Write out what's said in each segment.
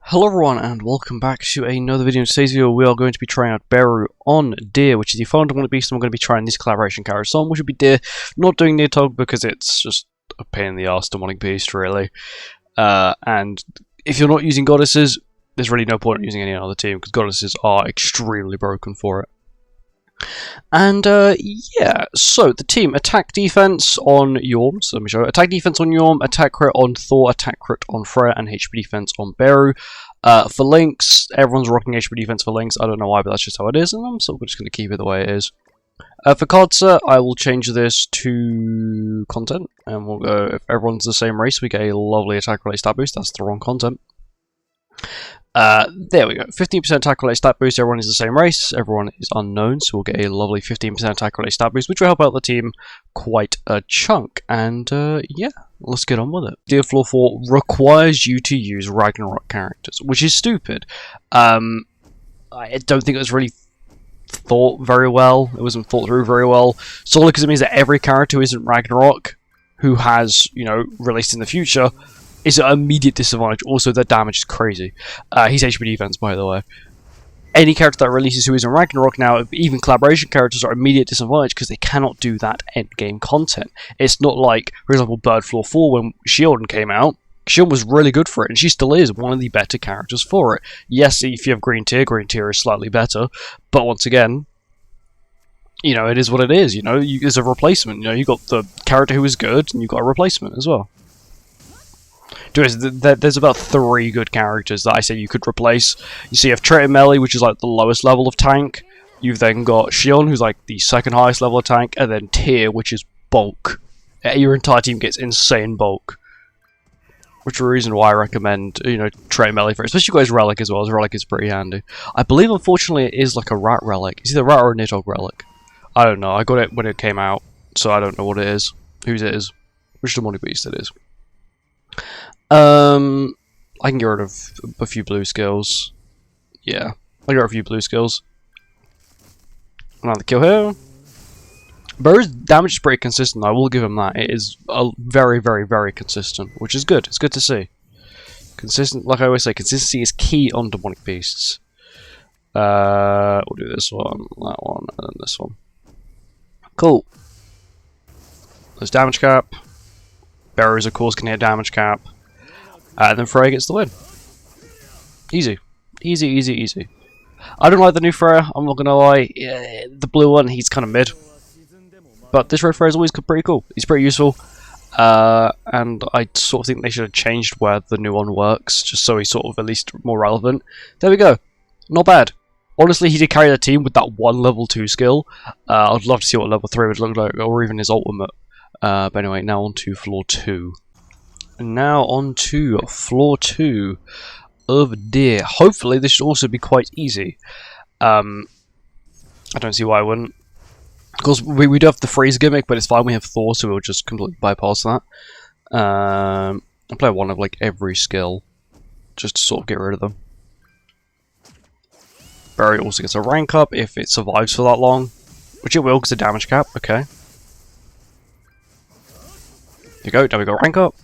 Hello everyone and welcome back to another video. In today's video we are going to be trying out BERU on Deer, which is the final Demonic Beast, and we're going to be trying these collaboration characters on, which would be Deer. Not doing Neotog because it's just a pain in the arse Demonic Beast really. And if you're not using Goddesses, there's really no point in using any other team because Goddesses are extremely broken for it. And yeah, so the team: attack defense on Yorm. So let me show you. Attack defense on Yorm, attack crit on Thor, attack crit on Freya, and HP defense on BERU. For links, everyone's rocking HP defense for links. I don't know why, but that's just how it is, and I'm sort of just going to keep it the way it is. For cards, I will change this to content, and we'll go, if everyone's the same race, we get a lovely attack related stat boost. That's the wrong content. There we go. 15% attack related stat boost. Everyone is the same race. Everyone is unknown, so we'll get a lovely 15% attack related stat boost, which will help out the team quite a chunk. And yeah, let's get on with it. Deer Floor 4 requires you to use Ragnarok characters, which is stupid. I don't think it was really thought very well. It wasn't thought through very well. Solely because it means that every character who isn't Ragnarok, who has, you know, released in the future, is an immediate disadvantage. Also, their damage is crazy. He's HP defense, by the way. Any character that releases who isn't Ragnarok now, even collaboration characters, are immediate disadvantage because they cannot do that endgame content. It's not like, for example, Bird Floor 4 when Shieldon came out. Shieldon was really good for it, and she still is one of the better characters for it. Yes, if you have Green Tier is slightly better, but once again, you know, it is what it is. You know, there's a replacement. You know, you got the character who is good, and you got a replacement as well. There's about 3 good characters that I say you could replace. You see, you have Traitor Melee, which is like the lowest level of tank. You've then got Shion, who's like the second highest level of tank, and then Tier, which is bulk. Your entire team gets insane bulk, which is the reason why I recommend, you know, Traitor Melee for it. Especially you guys Relic as well. As Relic is pretty handy. I believe, unfortunately, it is like a Rat Relic. It's either a Rat or a Nidhogg Relic. I don't know. I got it when it came out, so I don't know what it is, whose it is, which Demonic Beast it is. I can get rid of a few blue skills. Yeah, I'll get rid of a few blue skills. Another kill here. BERU's damage is pretty consistent, I will give him that. It is very, very, very consistent, which is good. It's good to see. Consistent, like I always say, consistency is key on Demonic Beasts. We'll do this one, that one, and then this one. Cool. There's damage cap. BERU's, of course, can hit damage cap. And then Freya gets the win. Easy. Easy, easy, easy. I don't like the new Freya, I'm not gonna lie. Yeah, the blue one, he's kind of mid. But this red Freya is always pretty cool. He's pretty useful. And I sort of think they should have changed where the new one works, just so he's sort of at least more relevant. There we go. Not bad. Honestly, he did carry the team with that one level 2 skill. I'd love to see what level 3 would look like, or even his ultimate. But anyway, now on to floor 2. Now on to floor 2 of Deer. Hopefully this should also be quite easy. I don't see why I wouldn't. Of course, we do have the freeze gimmick, but it's fine. We have Thor, so we'll just completely bypass that. I'll play one of like every skill, just to sort of get rid of them. BERU also gets a rank up if it survives for that long, which it will because of damage cap. Okay. There you go. Now we got rank up.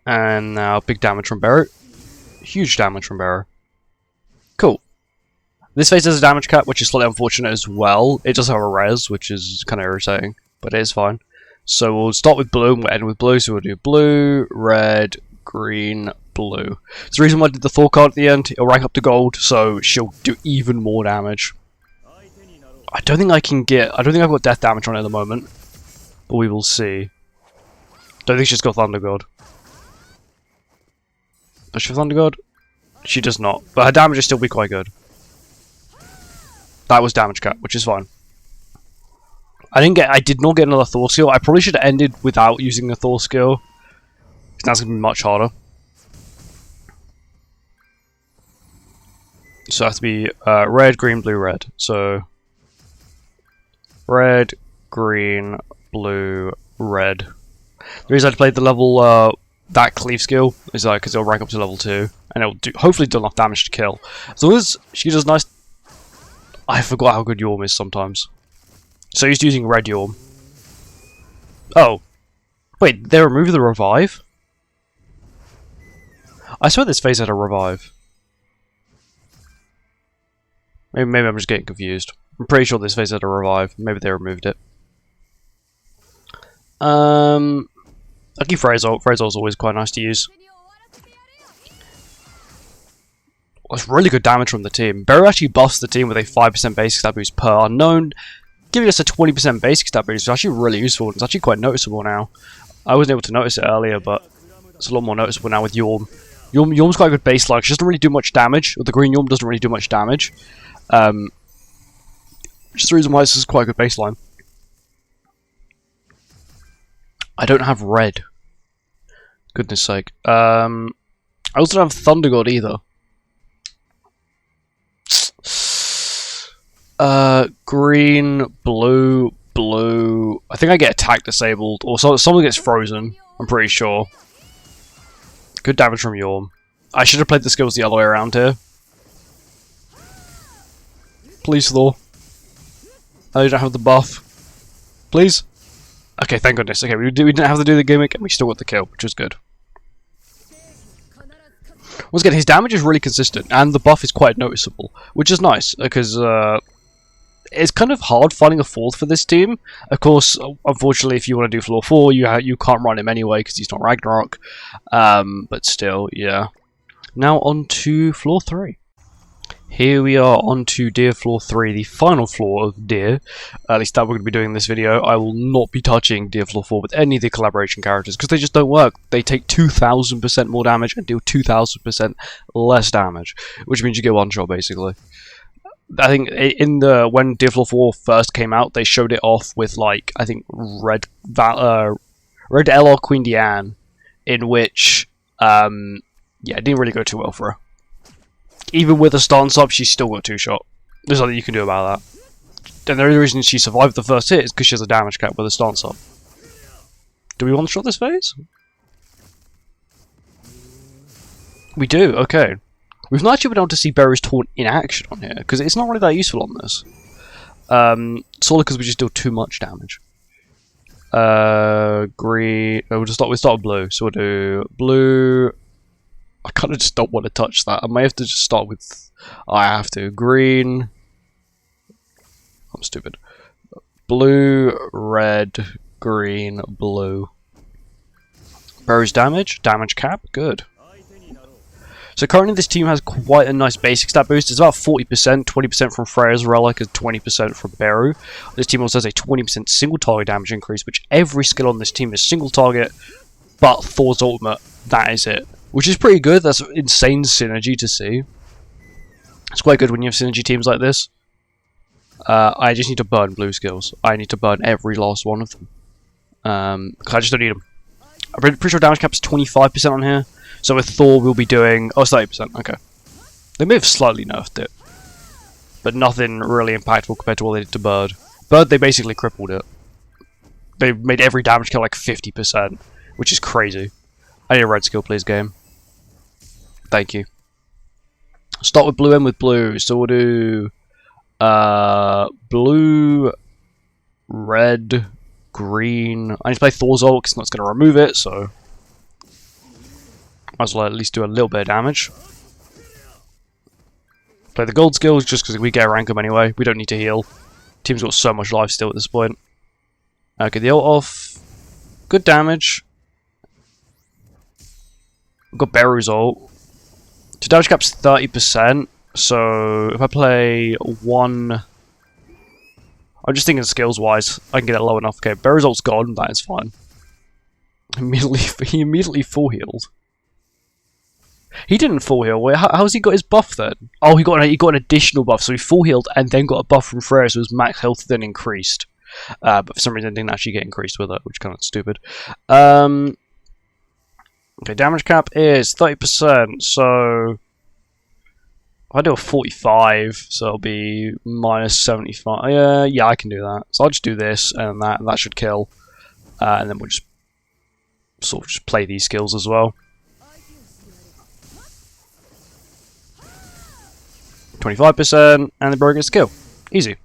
And now big damage from BERU. Huge damage from BERU. Cool. This phase has a damage cap, which is slightly unfortunate as well. It does have a res, which is kind of irritating, but it is fine. So we'll start with blue and we'll end with blue. So we'll do blue, red, green, blue. It's the reason why I did the Thor card at the end. It'll rank up to gold, so she'll do even more damage. I don't think I've got death damage on it at the moment, but we will see. Don't think she's got Thunder God. Does she have Thunder God? She does not, but her damage will still be quite good. That was damage cap, which is fine. I did not get another Thor skill. I probably should have ended without using the Thor skill, because that's going to be much harder. So it has to be red, green, blue, red. So red, green, blue, red. The reason I played the level that cleave skill is because it'll rank up to level 2 and it'll hopefully do enough damage to kill. As long as she does nice. I forgot how good Yorm is sometimes. So used to using red Yorm. Oh, wait, they removed the revive? I swear this phase had a revive. Maybe I'm just getting confused. I'm pretty sure this phase had a revive. Maybe they removed it. I'll keep Phrasal. Phrasal's always quite nice to use. That's really good damage from the team. BERU actually buffs the team with a 5% basic stat boost per unknown, giving us a 20% basic stat boost. It's actually really useful. It's actually quite noticeable now. I wasn't able to notice it earlier, but it's a lot more noticeable now with Yorm. Yorm's quite a good baseline. She doesn't really do much damage. With the green Yorm doesn't really do much damage. Which is the reason why this is quite a good baseline. I don't have red. Goodness sake. I also don't have Thunder God either. Green, blue, blue. I think I get attack disabled, or someone gets frozen. I'm pretty sure. Good damage from Yorm. I should have played the skills the other way around here. Please, Thor. I don't have the buff. Please. Okay, thank goodness. Okay, we didn't have to do the gimmick, and we still got the kill, which was good. Once again, his damage is really consistent, and the buff is quite noticeable, which is nice, because it's kind of hard finding a fourth for this team. Of course, unfortunately, if you want to do floor 4, you can't run him anyway, because he's not Ragnarok. But still, yeah. Now on to floor 3. Here we are on to Deer Floor 3, the final floor of Deer. At least that we're going to be doing in this video. I will not be touching Deer Floor 4 with any of the collaboration characters, because they just don't work. They take 2,000% more damage and deal 2,000% less damage, which means you get one shot, basically. I think when Deer Floor 4 first came out, they showed it off with, like, I think Red LR Queen Diane, in which, yeah, it didn't really go too well for her. Even with a stance up, she's still got 2-shot. There's nothing you can do about that. And the only reason she survived the first hit is because she has a damage cap with a stance up. Do we one-shot this phase? We do, okay. We've not actually been able to see BERU's taunt in action on here, because it's not really that useful on this. Solely because we just deal too much damage. Green... we'll start with blue, so we'll do blue... I kind of just don't want to touch that. I may have to just start with... I have to. Green... I'm stupid. Blue, red, green, blue. BERU's damage. Damage cap. Good. So currently this team has quite a nice basic stat boost. It's about 40%, 20% from Freya's Relic and 20% from BERU. This team also has a 20% single target damage increase, which every skill on this team is single target, but Thor's ultimate, that is it. Which is pretty good. That's insane synergy to see. It's quite good when you have synergy teams like this. I just need to burn blue skills. I need to burn every last one of them. Because I just don't need them. I'm pretty sure damage cap is 25% on here. So with Thor we'll be doing... Oh, it's 30%. Okay. They may have slightly nerfed it. But nothing really impactful compared to what they did to Bird. Bird, they basically crippled it. They made every damage kill like 50%. Which is crazy. I need a red skill, please, game. Thank you. Start with blue, end with blue. So we'll do... blue, red, green. I need to play Thor's ult because it's not going to remove it, so... Might as well at least do a little bit of damage. Play the gold skills just because we get a rank 'em anyway. We don't need to heal. Team's got so much life still at this point. Okay, the ult off. Good damage. We've got BERU's ult. So damage cap's 30%. So if I play one... I'm just thinking skills wise. I can get it low enough. Okay, BERU's ult's gone. That is fine. He immediately full healed. He didn't full heal. Wait, how's he got his buff then? Oh, he got an additional buff. So he full healed and then got a buff from Freya, so his max health then increased. But for some reason it didn't actually get increased with it, which is kind of stupid. Okay, damage cap is 30%, so... I do a 45, so it'll be minus 75. Yeah, I can do that. So I'll just do this and that should kill. And then we'll just sort of just play these skills as well. 25%, and the BERU gets a kill. Easy.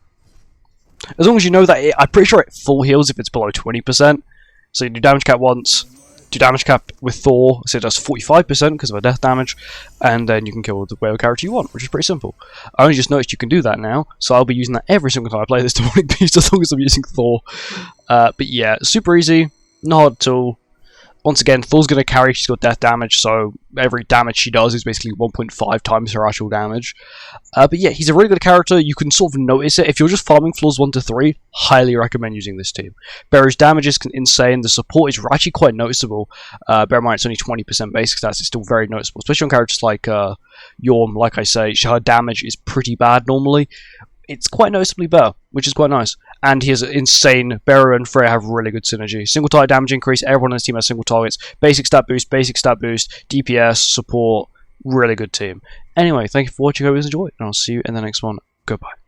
As long as you know that I'm pretty sure it full heals if it's below 20%. So you do damage cap once, do damage cap with Thor, so it does 45% because of a death damage, and then you can kill the whatever character you want, which is pretty simple. I only just noticed you can do that now, so I'll be using that every single time I play this Demonic Beast as long as I'm using Thor. But yeah, super easy, not hard at all. Once again, Thor's going to carry, she's got death damage, so every damage she does is basically 1.5 times her actual damage. But yeah, he's a really good character, you can sort of notice it. If you're just farming floors 1 to 3, highly recommend using this team. BERU's damage is insane, the support is actually quite noticeable. Bear in mind it's only 20% basic stats, it's still very noticeable, especially on characters like Yorm. Like I say, her damage is pretty bad normally. It's quite noticeably better, which is quite nice. And he has insane. BERU and Freya have really good synergy. Single target damage increase, everyone on his team has single targets. Basic stat boost, DPS, support, really good team. Anyway, thank you for watching, I hope you enjoyed, and I'll see you in the next one. Goodbye.